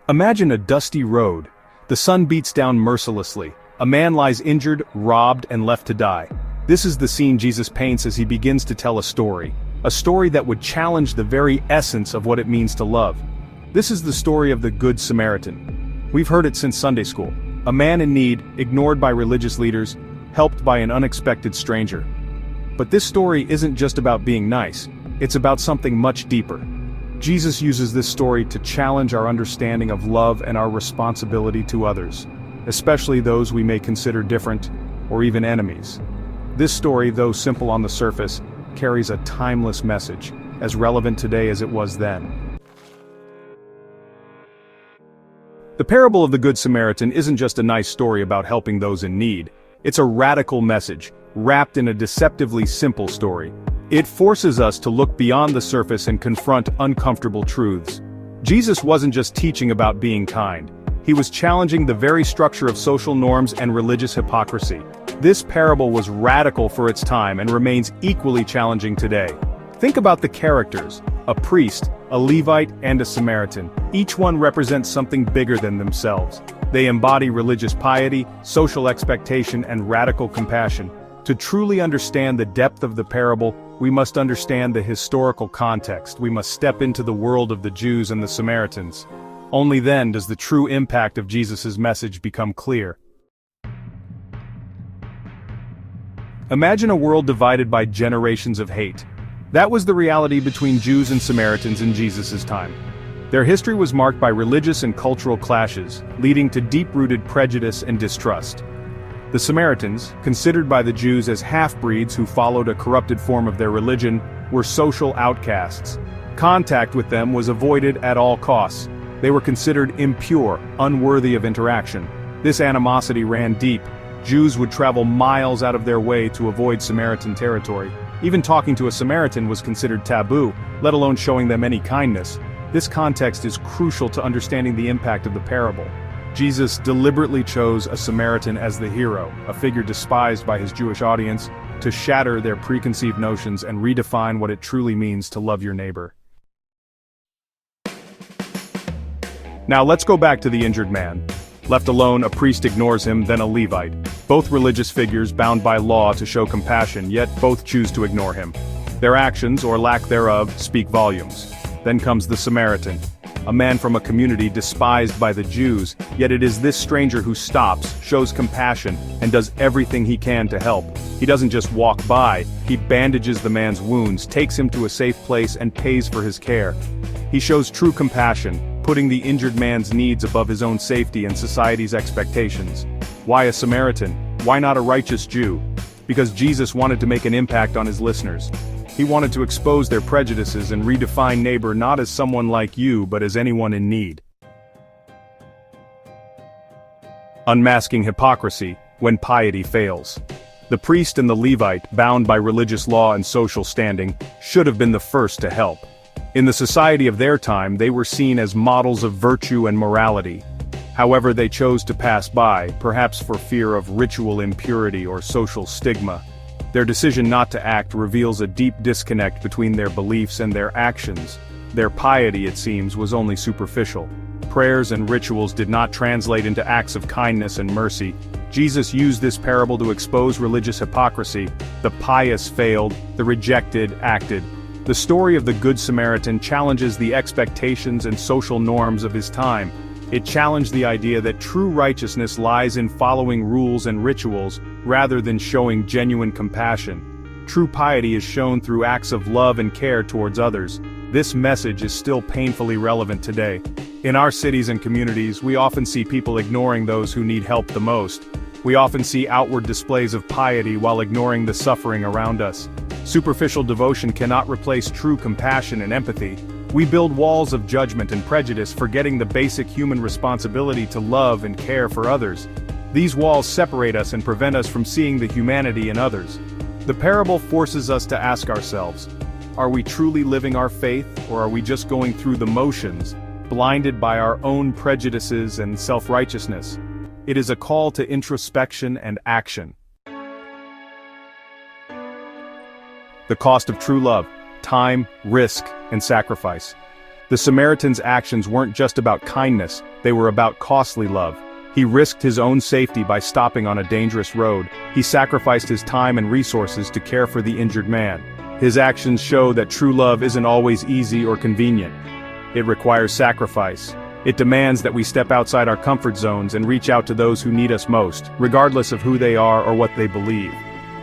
Imagine a dusty road. The sun beats down mercilessly. A man lies injured, robbed, and left to die. This is the scene Jesus paints as he begins to tell a story that would challenge the very essence of what it means to love. This is the story of the Good Samaritan. We've heard it since Sunday school. A man in need, ignored by religious leaders, helped by an unexpected stranger. But this story isn't just about being nice, it's about something much deeper. Jesus uses this story to challenge our understanding of love and our responsibility to others, especially those we may consider different, or even enemies. This story, though simple on the surface, carries a timeless message, as relevant today as it was then. The parable of the Good Samaritan isn't just a nice story about helping those in need. It's a radical message, wrapped in a deceptively simple story. It forces us to look beyond the surface and confront uncomfortable truths. Jesus wasn't just teaching about being kind. He was challenging the very structure of social norms and religious hypocrisy. This parable was radical for its time and remains equally challenging today. Think about the characters: a priest, a Levite, and a Samaritan. Each one represents something bigger than themselves. They embody religious piety, social expectation, and radical compassion. To truly understand the depth of the parable, we must understand the historical context. We must step into the world of the Jews and the Samaritans. Only then does the true impact of Jesus' message become clear. Imagine a world divided by generations of hate. That was the reality between Jews and Samaritans in Jesus' time. Their history was marked by religious and cultural clashes, leading to deep-rooted prejudice and distrust. The Samaritans, considered by the Jews as half-breeds who followed a corrupted form of their religion, were social outcasts. Contact with them was avoided at all costs. They were considered impure, unworthy of interaction. This animosity ran deep. Jews would travel miles out of their way to avoid Samaritan territory. Even talking to a Samaritan was considered taboo, let alone showing them any kindness. This context is crucial to understanding the impact of the parable. Jesus deliberately chose a Samaritan as the hero, a figure despised by his Jewish audience, to shatter their preconceived notions and redefine what it truly means to love your neighbor. Now let's go back to the injured man. Left alone, a priest ignores him, then a Levite. Both religious figures bound by law to show compassion, yet both choose to ignore him. Their actions, or lack thereof, speak volumes. Then comes the Samaritan, a man from a community despised by the Jews, yet it is this stranger who stops, shows compassion, and does everything he can to help. He doesn't just walk by, he bandages the man's wounds, takes him to a safe place, and pays for his care. He shows true compassion, putting the injured man's needs above his own safety and society's expectations. Why a Samaritan? Why not a righteous Jew? Because Jesus wanted to make an impact on his listeners. He wanted to expose their prejudices and redefine neighbor not as someone like you, but as anyone in need. Unmasking hypocrisy when piety fails. The priest and the Levite, bound by religious law and social standing, should have been the first to help. In the society of their time, they were seen as models of virtue and morality. However, they chose to pass by, perhaps for fear of ritual impurity or social stigma. Their decision not to act reveals a deep disconnect between their beliefs and their actions. Their piety, it seems, was only superficial. Prayers and rituals did not translate into acts of kindness and mercy. Jesus used this parable to expose religious hypocrisy. The pious failed, the rejected acted. The story of the Good Samaritan challenges the expectations and social norms of his time. It challenged the idea that true righteousness lies in following rules and rituals, rather than showing genuine compassion. True piety is shown through acts of love and care towards others. This message is still painfully relevant today. In our cities and communities, we often see people ignoring those who need help the most. We often see outward displays of piety while ignoring the suffering around us. Superficial devotion cannot replace true compassion and empathy. We build walls of judgment and prejudice, forgetting the basic human responsibility to love and care for others. These walls separate us and prevent us from seeing the humanity in others. The parable forces us to ask ourselves, are we truly living our faith, or are we just going through the motions, blinded by our own prejudices and self-righteousness? It is a call to introspection and action. The cost of true love: time, risk, and sacrifice. The Samaritan's actions weren't just about kindness, they were about costly love. He risked his own safety by stopping on a dangerous road. He sacrificed his time and resources to care for the injured man. His actions show that true love isn't always easy or convenient. It requires sacrifice. It demands that we step outside our comfort zones and reach out to those who need us most, regardless of who they are or what they believe.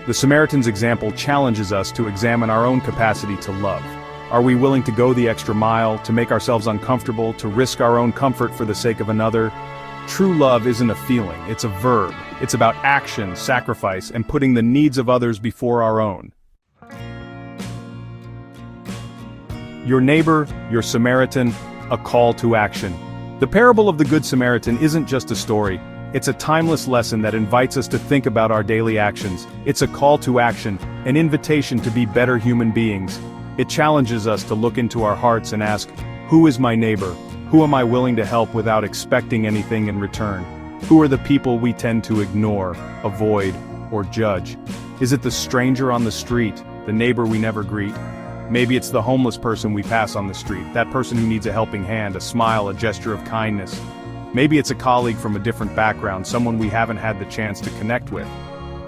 The Samaritan's example challenges us to examine our own capacity to love. Are we willing to go the extra mile, to make ourselves uncomfortable, to risk our own comfort for the sake of another? True love isn't a feeling, it's a verb. It's about action, sacrifice, and putting the needs of others before our own. Your neighbor, your Samaritan, a call to action. The parable of the Good Samaritan isn't just a story, it's a timeless lesson that invites us to think about our daily actions. It's a call to action, an invitation to be better human beings. It challenges us to look into our hearts and ask, who is my neighbor? Who am I willing to help without expecting anything in return? Who are the people we tend to ignore, avoid, or judge? Is it the stranger on the street, the neighbor we never greet? Maybe it's the homeless person we pass on the street, that person who needs a helping hand, a smile, a gesture of kindness. Maybe it's a colleague from a different background, someone we haven't had the chance to connect with.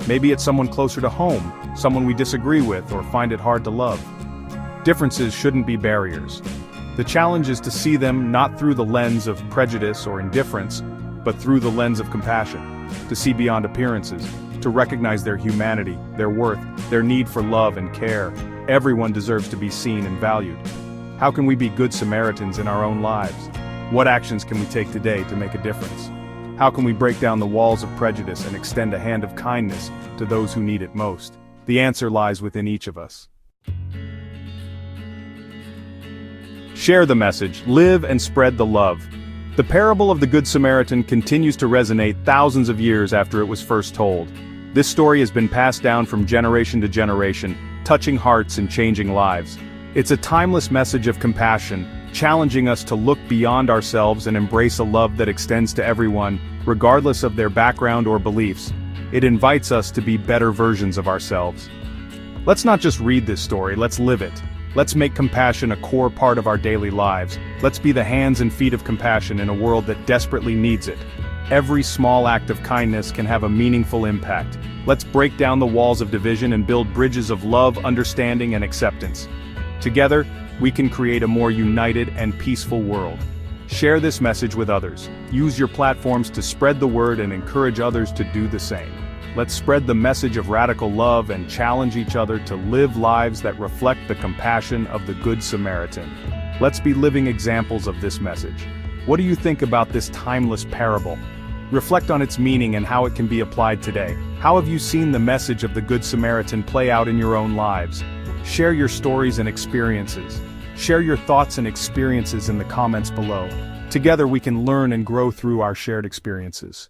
Maybe it's someone closer to home, someone we disagree with or find it hard to love. Differences shouldn't be barriers. The challenge is to see them not through the lens of prejudice or indifference, but through the lens of compassion, to see beyond appearances, to recognize their humanity, their worth, their need for love and care. Everyone deserves to be seen and valued. How can we be good Samaritans in our own lives? What actions can we take today to make a difference? How can we break down the walls of prejudice and extend a hand of kindness to those who need it most? The answer lies within each of us. Share the message, live and spread the love. The parable of the Good Samaritan continues to resonate thousands of years after it was first told. This story has been passed down from generation to generation, touching hearts and changing lives. It's a timeless message of compassion, challenging us to look beyond ourselves and embrace a love that extends to everyone, regardless of their background or beliefs. It invites us to be better versions of ourselves. Let's not just read this story, let's live it. Let's make compassion a core part of our daily lives. Let's be the hands and feet of compassion in a world that desperately needs it. Every small act of kindness can have a meaningful impact. Let's break down the walls of division and build bridges of love, understanding, and acceptance. Together, we can create a more united and peaceful world. Share this message with others. Use your platforms to spread the word and encourage others to do the same. Let's spread the message of radical love and challenge each other to live lives that reflect the compassion of the Good Samaritan. Let's be living examples of this message. What do you think about this timeless parable? Reflect on its meaning and how it can be applied today. How have you seen the message of the Good Samaritan play out in your own lives? Share your stories and experiences. Share your thoughts and experiences in the comments below. Together we can learn and grow through our shared experiences.